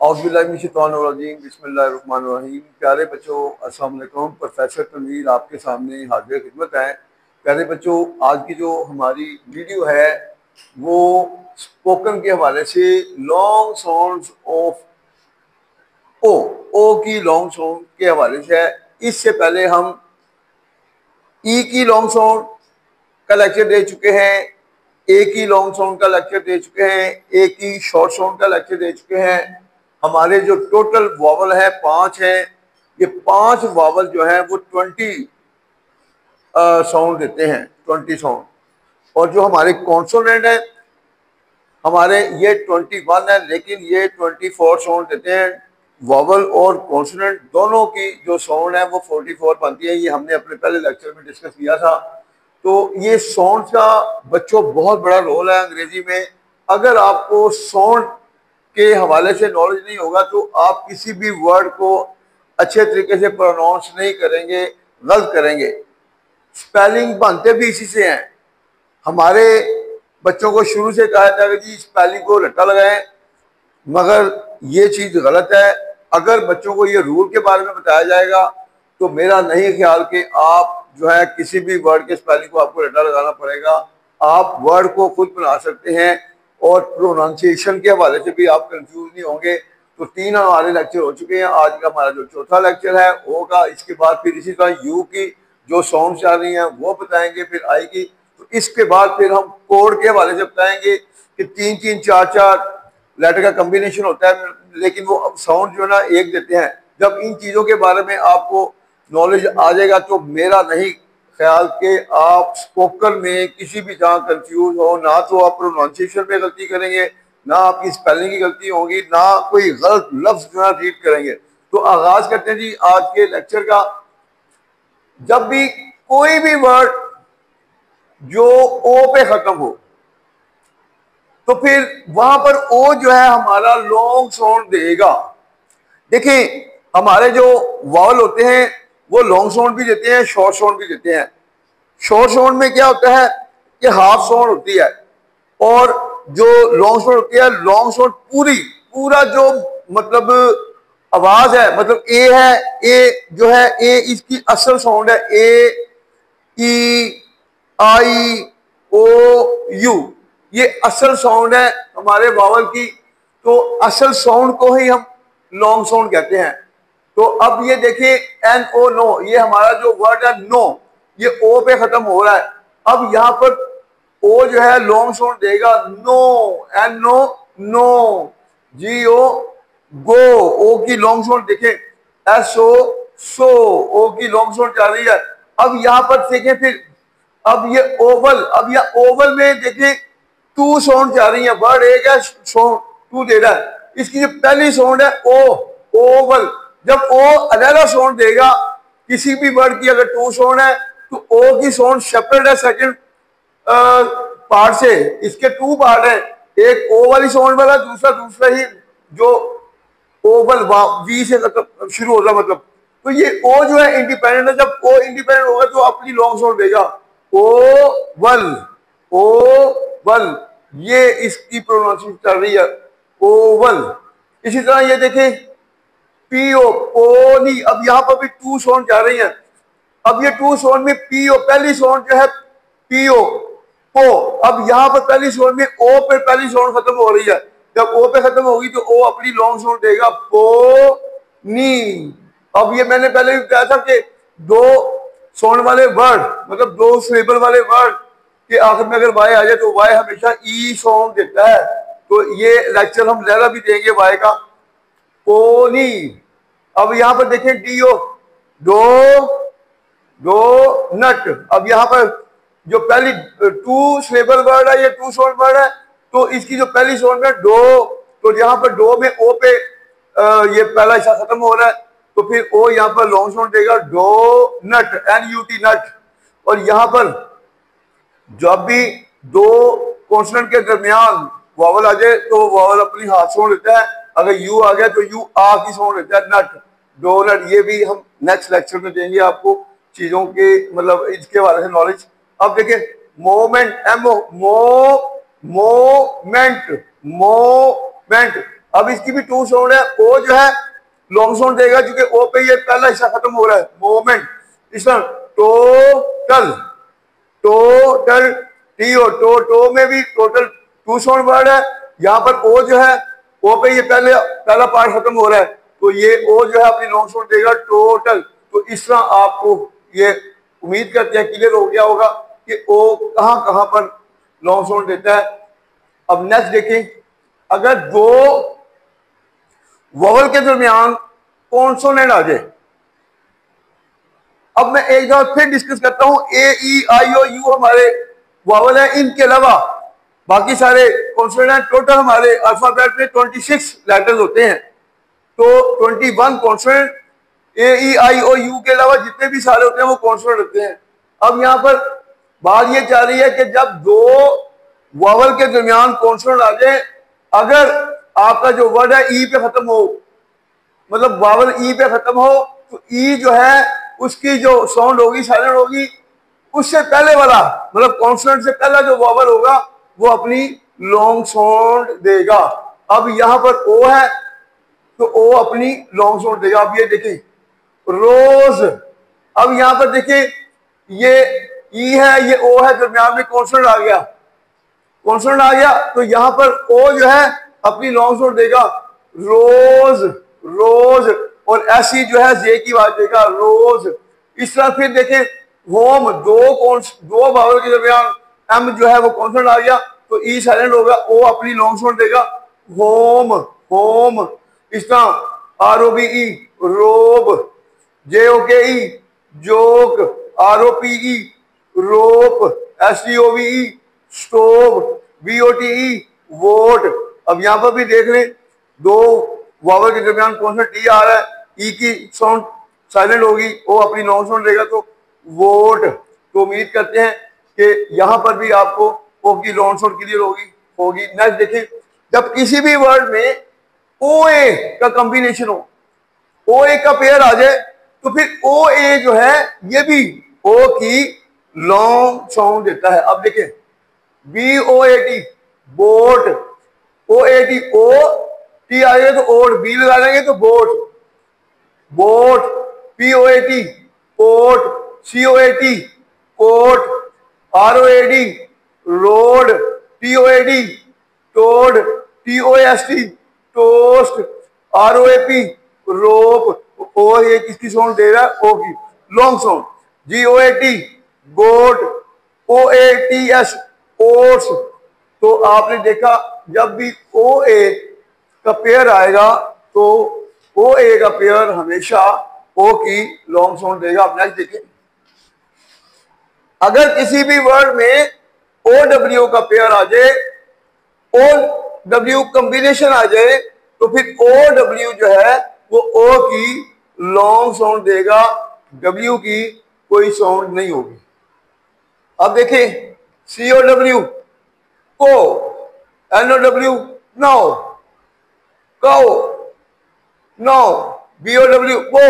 औज़ुबिल्लाहिमिनश्शैतानिर्रजीम बिस्मिल्लाहिर्रहमानिर्रहीम। प्यारे बच्चों, अस्सलाम वालेकुम। प्रोफेसर तनवीर आपके सामने हाजिर खिदमत है। प्यारे बच्चों, आज की जो हमारी वीडियो है वो स्पोकन के हवाले से लॉन्ग साउंड्स ऑफ ओ ओ की लॉन्ग साउंड के हवाले से है। इससे पहले हम ई की लॉन्ग साउंड का लेक्चर दे चुके हैं, ए की लॉन्ग साउंड का लेक्चर दे चुके हैं, ए की शॉर्ट साउंड का लेक्चर दे चुके हैं। हमारे जो टोटल वावल है 5 है। ये 5 वावल जो है वो 20 साउंड देते हैं, 20 साउंड। और जो हमारे कॉन्सोनेंट है हमारे ये 21 है, लेकिन ये 24 साउंड देते हैं। वावल और कॉन्सोनेंट दोनों की जो साउंड है वो 44 बनती है। ये हमने अपने पहले लेक्चर में डिस्कस किया था। तो ये साउंड का बच्चों बहुत बड़ा रोल है अंग्रेजी में। अगर आपको साउंड के हवाले से नॉलेज नहीं होगा तो आप किसी भी वर्ड को अच्छे तरीके से प्रोनाउंस नहीं करेंगे, गलत करेंगे। स्पेलिंग बनते भी इसी से हैं। हमारे बच्चों को शुरू से कहा जाता है कि स्पेलिंग को रट्टा लगाएं, मगर ये चीज़ गलत है। अगर बच्चों को ये रूल के बारे में बताया जाएगा तो मेरा नहीं ख्याल कि आप जो है किसी भी वर्ड के स्पेलिंग को आपको रट्टा लगाना पड़ेगा। आप वर्ड को खुद बना सकते हैं और प्रोनाउंसिएशन के हवाले से भी आप कंफ्यूज नहीं होंगे। तो 3 हमारे लेक्चर हो चुके हैं। आज का हमारा जो चौथा लेक्चर है होगा। इसके बाद फिर इसी तरह यू की जो साउंड चल रही हैं वो बताएंगे, फिर आई की। तो इसके बाद फिर हम कोड के हवाले से बताएंगे कि 3-3, 4-4 लेटर का कम्बिनेशन होता है, लेकिन वो अब साउंड जो है ना एक देते हैं। जब इन चीज़ों के बारे में आपको नॉलेज आ जाएगा तो मेरा नहीं ख्याल के आप स्पोकन में किसी भी जहाँ कंफ्यूज हो, ना तो आप प्रोनाउंसिएशन में गलती करेंगे, ना आपकी स्पेलिंग की गलती होगी, ना कोई गलत लफ्ज जो है रीड करेंगे। तो आगाज करते हैं जी आज के लेक्चर का। जब भी कोई भी वर्ड जो ओ पे खत्म हो तो फिर वहां पर ओ जो है हमारा लॉन्ग साउंड देगा। देखिए हमारे जो वावल होते हैं वो लॉन्ग साउंड भी देते हैं, शॉर्ट साउंड भी देते हैं। शॉर्ट साउंड में क्या होता है कि हाफ साउंड होती है, और जो लॉन्ग साउंड होती है, लॉन्ग साउंड पूरा जो मतलब आवाज है, मतलब ए है, ए जो है ए इसकी असल साउंड है, ए ई आई ओ यू, ये असल साउंड है हमारे वावल की। तो असल साउंड को ही हम लॉन्ग साउंड कहते हैं। तो अब ये देखिए एन ओ नो, ये हमारा जो वर्ड है नो, ये ओ पे खत्म हो रहा है। अब यहाँ पर ओ जो है लॉन्ग साउंड देगा नो, एन नो नो, जी ओ गो, ओ की लॉन्ग साउंड देखें एस ओ सो, ओ की लॉन्ग साउंड जा रही है। अब यहाँ पर देखें फिर अब ये ओवल, अब यह ओवल में देखिए टू साउंड जा रही है। वर्ड एक है, साउंड टू दे रहा है। इसकी जो पहली साउंड है ओ, ओवल। जब ओ अलग साउंड देगा किसी भी वर्ड की, अगर टू साउंड है तो ओ की साउंड सेपरेट है सेकंड पार्ट से। इसके 2 पार्ट है, एक ओ वाली साउंड वाला, दूसरा ही जो ओवल वी से शुरू होगा मतलब। तो ये ओ जो है इंडिपेंडेंट है। जब ओ इंडिपेंडेंट होगा तो अपनी लॉन्ग साउंड देगा ओवल, ओवल, ये इसकी प्रोनाउंसिएशन चल रही है ओवल। इसी तरह ये देखें पीओ, पोनी, अब यहां पर भी 2 साउंड जा रही हैं। अब ये 2 साउंड में पीओ, पहली साउंड जो है पीओ पो, अब यहां पर पहली साउंड में ओ पे पहली साउंड खत्म हो रही है। जब ओ पे खत्म होगी तो ओ अपनी लॉन्ग साउंड देगा पो नी। अब ये मैंने पहले भी कहा था कि 2 साउंड वाले वर्ड, मतलब 2 सिलेबल वाले वर्ड के आखिर में अगर वाई आ जाए तो वाई हमेशा ई साउंड देता है। तो ये लेक्चर हम लहरा भी देंगे वाई का, पोनी। अब यहां पर देखें डीओ, डो डो नट। अब यहां पर जो पहली 2 सिलेबल वर्ड है, ये 2 साउंड वर्ड है, तो इसकी जो पहली साउंड है डो, तो यहां पर डो में ओ पे ये पहला हिस्सा खत्म हो रहा है, तो फिर ओ यहां पर लॉन्ग साउंड देगा donut, N U T nut. और यहां पर जब भी 2 कॉन्सोनेंट के दरमियान वावल आ जाए तो वावल अपनी हाथ साउंड देता है। अगर यू आ गया तो यू आ की साउंड देता है, नट, डोनट। ये भी हम नेक्स्ट लेक्चर में देंगे आपको चीजों के मतलब इसके बारे में नॉलेज। अब देखिए मोमेंट, एमओ, मोमेंट, मोमेंट, अब इसकी भी टू साउंड है, ओ जो है लॉन्ग साउंड देगा क्योंकि ओ पे ये पहला हिस्सा खत्म हो रहा है, मोमेंट। इस तरह total, total T O, to में भी टोटल टू साउंड वर्ड है। यहाँ पर ओ जो है, ओ पे ये पहला पार्ट खत्म हो रहा है, तो ये ओ जो है अपनी लॉन्ग साउंड देगा टोटल। तो इस तरह आपको ये उम्मीद करते हैं क्लियर हो गया होगा कि ओ कहां कहां पर लॉन्ग साउंड देता है। अब नेक्स्ट देखें, अगर दो वोवल के दरमियान कॉन्सोनेंट आ जाए, अब मैं एक बार फिर डिस्कस करता हूं, ए ई आई ओ यू हमारे वोवल है, इनके अलावा बाकी सारे कॉन्सोनेंट, टोटल हमारे अल्फाबेट में 26 लेटर्स होते हैं, तो 21 consonant A E I O you के अलावा जितने भी सारे होते हैं वो कॉन्सोनेंट होते हैं। अब यहां पर बात ये चल रही है कि जब दो वोवल के दरमियान कॉन्सोनेंट आ जाए, अगर आपका जो वर्ड है ई पे खत्म हो, मतलब वावल ई पे खत्म हो, तो ई जो है उसकी जो साउंड होगी, साइलेंट होगी, उससे पहले वाला मतलब कॉन्सोनेंट से पहला जो वावल होगा वो अपनी लॉन्ग साउंड देगा। अब यहां पर ओ है तो ओ अपनी लॉन्ग साउंड देगा। अब ये देखिए रोज, अब यहां पर देखिए ये ई है, ये ओ है, दरमियान में कॉन्सोनेंट आ गया, कॉन्सोनेंट आ गया, तो यहां पर ओ जो है अपनी लॉन्ग साउंड देगा रोज, रोज, और ऐसी जो है जे की आवाज देगा रोज। इस तरह फिर देखें होम, दो वावल के दरमियान एम जो है वो कॉन्सोनेंट आ गया, तो ई साइलेंट होगा, ओ अपनी लॉन्ग साउंड देगा होम, होम। इस तरह आर ओ बी ई रोब, J O K E joke, R O P E rope, S T O V E stove, V O T E vote. अब यहां पर भी देख लें, दो वावल के दरमियान कौन सा टी आ रहा है, ई की साउंड साइलेंट होगी, ओ अपनी लॉन्ग साउंड देगा तो वोट। तो उम्मीद करते हैं कि यहां पर भी आपको ओ की लॉन्ग साउंड क्लियर होगी। नेक्स्ट देखें, जब किसी भी वर्ड में ओ ए का कॉम्बिनेशन हो, ओ ए का पेयर आ जाए, तो फिर ओ ए जो है ये भी ओ की लॉन्ग साउंड देता है। अब देखिए B O A T boat, O A T O T आ जाए तो ओट, बी लगा लेंगे तो boat, boat, P O A T poat, C O A T coat, R O A D road, T O A D toad, T O S T toast, R O A P rope. O ये किसकी sound दे रहा है, O की long sound. G O A T goat, O A T S oats. तो आपने देखा जब भी ओ ए का पेयर आएगा तो ओ ए का पेयर हमेशा ओ की लॉन्ग साउंड देगा। आप नेक्स्ट देखिए, अगर किसी भी वर्ड में ओ डब्ल्यू का पेयर आ जाए, ओ डब्ल्यू कॉम्बिनेशन आ जाए, तो फिर ओ डब्ल्यू जो है वो ओ की लॉन्ग साउंड देगा, डब्ल्यू की कोई साउंड नहीं होगी। अब देखिए C O W cow, N O W now, cow now, B O W bow,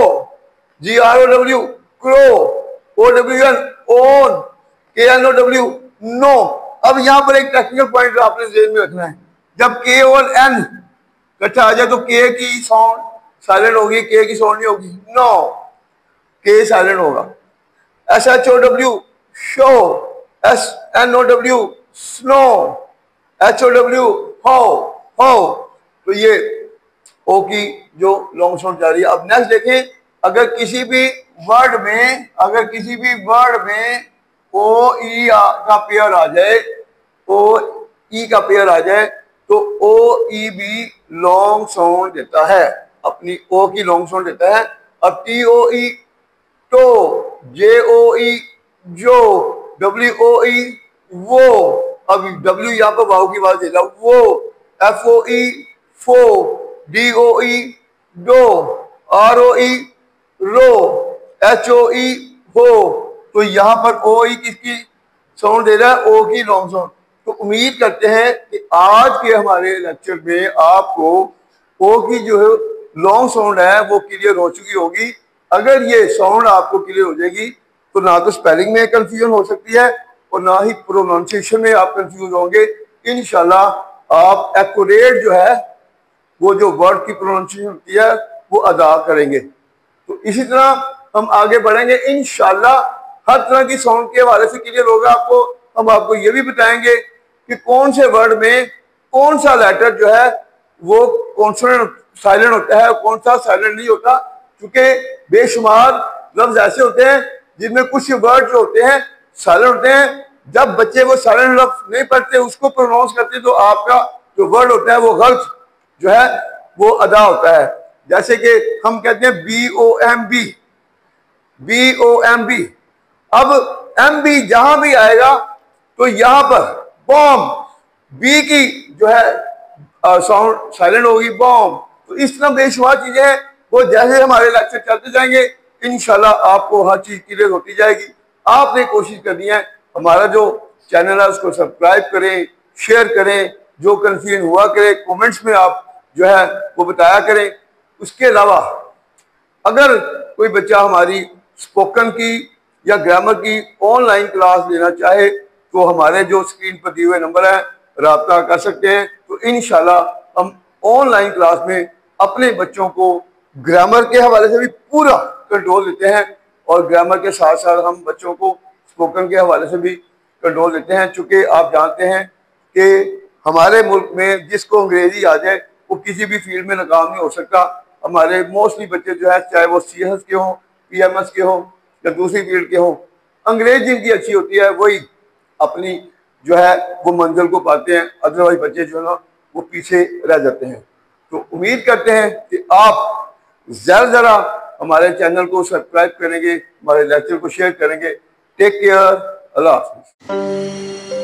G R O W grow, O W N own, K N O W know. अब यहां पर एक टेक्निकल पॉइंट आपने जेहन में रखना है, जब के और एन इकट्ठा आ जाए तो के की साउंड साइलेंट होगी, के की साउंड नहीं होगी, नो, के साइलेंट होगा। S H O W show, S N O W snow, H O W how. तो ये ओ की जो लॉन्ग साउंड जा रही है। अब नेक्स्ट देखें, अगर किसी भी वर्ड में ओ ई का पेयर आ जाए, ओ ई का पेयर आ जाए, तो ओ ई भी लॉन्ग साउंड देता है, अपनी ओ की लॉन्ग साउंड देता है। अब टी ओ ई तो, जे ओ ई जो, डब्ल्यू ओ ई वो, अब डब्ल्यू यहां पर वाव की आवाज देगा वो, एफ ओ ई फो, डी ओ ई डो, आर ओ ई रो, एच ओ ई हो। तो यहां पर ओ ई किसकी साउंड दे रहा है, ओ की लॉन्ग साउंड। तो उम्मीद करते हैं कि आज के हमारे लेक्चर में आपको ओ की जो है लॉन्ग साउंड है वो क्लियर हो चुकी होगी। अगर ये साउंड आपको क्लियर हो जाएगी तो ना तो स्पेलिंग में कंफ्यूजन हो सकती है और ना ही प्रोनाउंसिएशन में आप कंफ्यूज होंगे। इंशाल्लाह आप एक्यूरेट जो है वो जो वर्ड की प्रोनाउंसिएशन होती है वो अदा करेंगे। तो इसी तरह हम आगे बढ़ेंगे इंशाल्लाह। हर तरह की साउंड के हवाले से क्लियर होगा आपको। हम आपको ये भी बताएंगे कि कौन से वर्ड में कौन सा लेटर जो है वो कॉन्सोनेंट साइलेंट होता है, कौन सा साइलेंट नहीं होता, क्योंकि बेशुमार लफ्ज ऐसे होते हैं जिनमें कुछ वर्ड जो होते हैं साइलेंट होते हैं। जब बच्चे वो साइलेंट लफ्ज नहीं पढ़ते, उसको प्रोनाउंस करते, तो आपका जो वर्ड होता है वो गलत जो है वो अदा होता है। जैसे कि हम कहते हैं BOMB, BOMB। अब MB जहां भी आएगा तो यहां पर बॉम्ब, बी की जो है साउंड साइलेंट होगी, बॉम्ब। तो इस तरह बेशुमार चीजें हैं, वो जैसे हमारे लेक्चर चलते जाएंगे इंशाल्लाह आपको हर चीज क्लियर होती जाएगी। आपने कोशिश करनी है हमारा जो चैनल है उसको सब्सक्राइब करें, शेयर करें, जो कंफ्यूजन हुआ करे कमेंट्स में आप जो है वो बताया करें। उसके अलावा अगर कोई बच्चा हमारी स्पोकन की या ग्रामर की ऑनलाइन क्लास लेना चाहे तो हमारे जो स्क्रीन पर दिए हुए नंबर है राब्ता कर सकते हैं। तो इंशाल्लाह हम ऑनलाइन क्लास में अपने बच्चों को ग्रामर के हवाले से भी पूरा कंट्रोल देते हैं और ग्रामर के साथ साथ हम बच्चों को स्पोकन के हवाले से भी कंट्रोल देते हैं। चूँकि आप जानते हैं कि हमारे मुल्क में जिसको अंग्रेजी आ जाए वो किसी भी फील्ड में नाकाम नहीं हो सकता। हमारे मोस्टली बच्चे जो है चाहे वो CS के हों, PMS के हों या दूसरी फील्ड के हों, अंग्रेजी जिनकी अच्छी होती है वही अपनी जो है वो मंजिल को पाते हैं, अदरवाइज बच्चे जो है ना वो पीछे रह जाते हैं। तो उम्मीद करते हैं कि आप ज़रा हमारे चैनल को सब्सक्राइब करेंगे, हमारे लेक्चर को शेयर करेंगे। टेक केयर, अल्लाह हाफ़िज़।